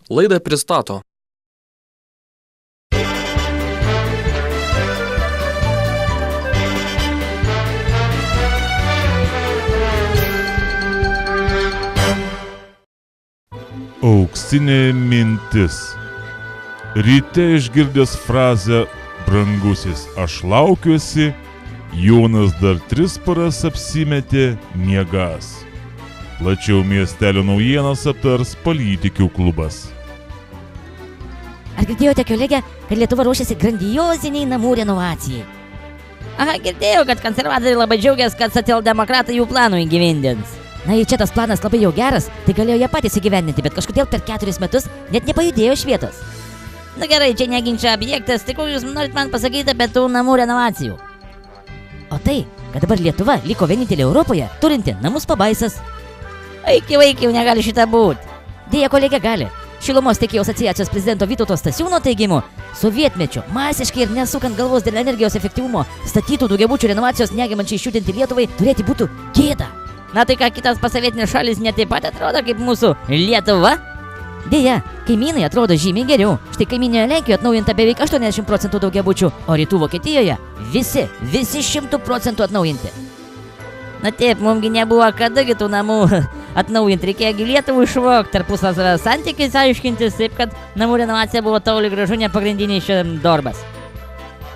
Laidą pristato Auksinė mintis. Ryte išgirdęs frazę "brangusis, aš laukiuosi", Jonas dar 3 paras apsimetė miegas. Plačiau miestelio naujienas aptars Politikių klubas. Ar girdėjote, kolegė, kad Lietuva ruošiasi grandioziniai namų renovacijai? Aha, girdėjau, kad konservatoriai labai džiaugiasi, kad socialdemokratai jų planų įgyvendins. Na, jei čia tas planas labai jau geras, tai galėjo jie patys įgyvendinti, bet kažkodėl per 4 metus net nepajudėjo iš vietos. Na gerai, čia neginčia objektas, tik jūs norit man pasakyti apie tų namų renovacijų. O tai, kad dabar Lietuva liko vienintelė Europoje, turinti namus pabaisas. Vaikai, jau negali šitą būti. Dėja, kolegė gali. Šilumos tiekėjų asociacijos prezidento Vytauto Stasiūno teigimu, sovietmečiu masiškai ir nesukant galvos dėl energijos efektyvumo statytų daugiabučių renovacijos negebančiai išjudinti Lietuvai turėti būtų gėda. Na tai ką, kitas pasovietinės šalis ne taip pat atrodo kaip mūsų Lietuva? Dėja, kaimynai atrodo žymiai geriau. Štai kaimynėje Lenkijoje atnaujinta beveik 80% daugiabučių, o rytų Vokietijoje visi 100% atnaujinti. Na taip, mumgi nebuvo kadagi tų namų atnaujinti, reikėjo Lietuvų išvokti, tarpusavio santykiais aiškintis, taip kad namų renovacija buvo toli gražu ne pagrindinis šiandien darbas.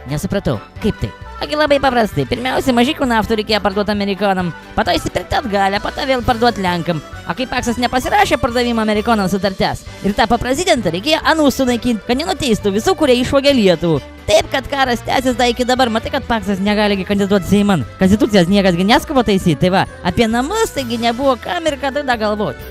Nesupratau, kaip tai? Agi labai paprastai, pirmiausia mažikų naftų reikėjo parduoti amerikonam, po to įsipirkti atgalę, po to vėl parduoti lenkam. O kai Paksas nepasirašė pardavimo amerikonam sutarties ir tapo prezidentą, reikėjo anų sunaikinti, kad nenuteistų visų, kurie išvogė Lietuvą. Taip, kad karas tęsis dar iki dabar, matai, kad Paksas negali kandidatuoti Seiman. Konstitucijos niekas neskuba taisyti, tai va, apie namus taigi nebuvo kam ir kada galvoti.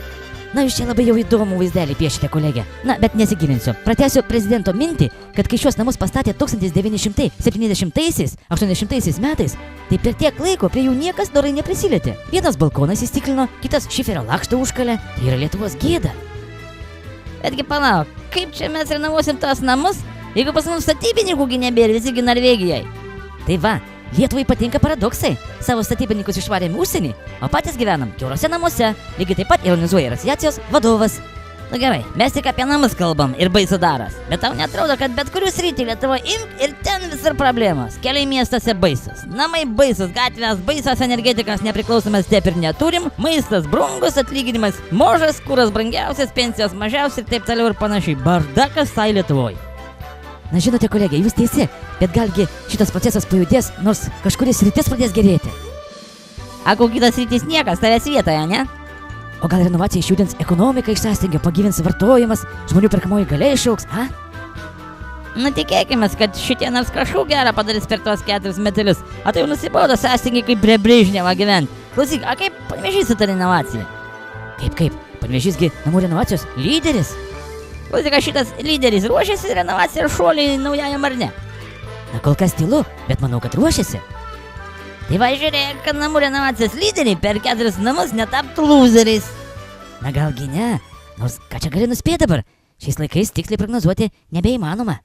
Na, jūs čia labai jau įdomų vaizdelį piešite, kolegė. Na, bet nesigilinsiu. Pratęsiu prezidento mintį, kad kai šios namus pastatė 1970-80 metais, tai per tiek laiko prie jų niekas dorai neprisilietė. Vienas balkonas įstiklino, kitas šiferio lakštą užkalė. Tai yra Lietuvos gėda. Betgi palauk, kaip čia mes renovuosim tos namus, jeigu pas mums statybininkų nebėra, visigi Norvegijai? Tai va, Lietuvai patinka paradoksai. Savo statybininkus išvarėm užsienį, o patys gyvenam kiaurose namuose. Lygiai taip pat ironizuoja ir asociacijos vadovas. Na gerai, mes tik apie namus kalbam ir baisu daras. Bet tau netrodo, kad bet kurių sritį Lietuva imk ir ten visur problemos. Keliai miestuose baisus, namai baisus, gatvės baisos, energetikos nepriklausomas taip ir neturim, maistas brungus, atlyginimas mažas, kuras brangiausias, pensijos mažiausias ir taip toliau ir panašiai. Bardakas tai Lietuvoje. Na žinote, kolegė, jūs teisi, bet galgi šitas procesas pajudės, nors kažkuris rytis pradės gerėti. A, kol kitas rytis niekas, tavęs vietoje, ne? O gal renovacija išjudins ekonomiką iš sąstingio, pagyvins vartojimas, žmonių perkamoji galia išaugs, a? Na tikėkime, kad šitie nors kažką gerą padarys per tuos 4 metelius. O tai jau nusibodo sąstingiai kaip prie Brežnevo gyventi. Klausyk, a kaip Panevėžys su ta renovacija? Kaip? Panevėžysgi namų renovacijos lyderis. Klausyk, šitas lyderis ruošiasi renovaciją ir šuolį naujajam ar ne? Na kol kas tylu, bet manau, kad ruošiasi. Tai va žiūrėk, kad namų renovacijos lyderiai per 4 namus netaptų lūzeriais. Na galgi ne, nors ką čia gali nuspėti dabar? Šiais laikais tiksliai prognozuoti nebeįmanoma.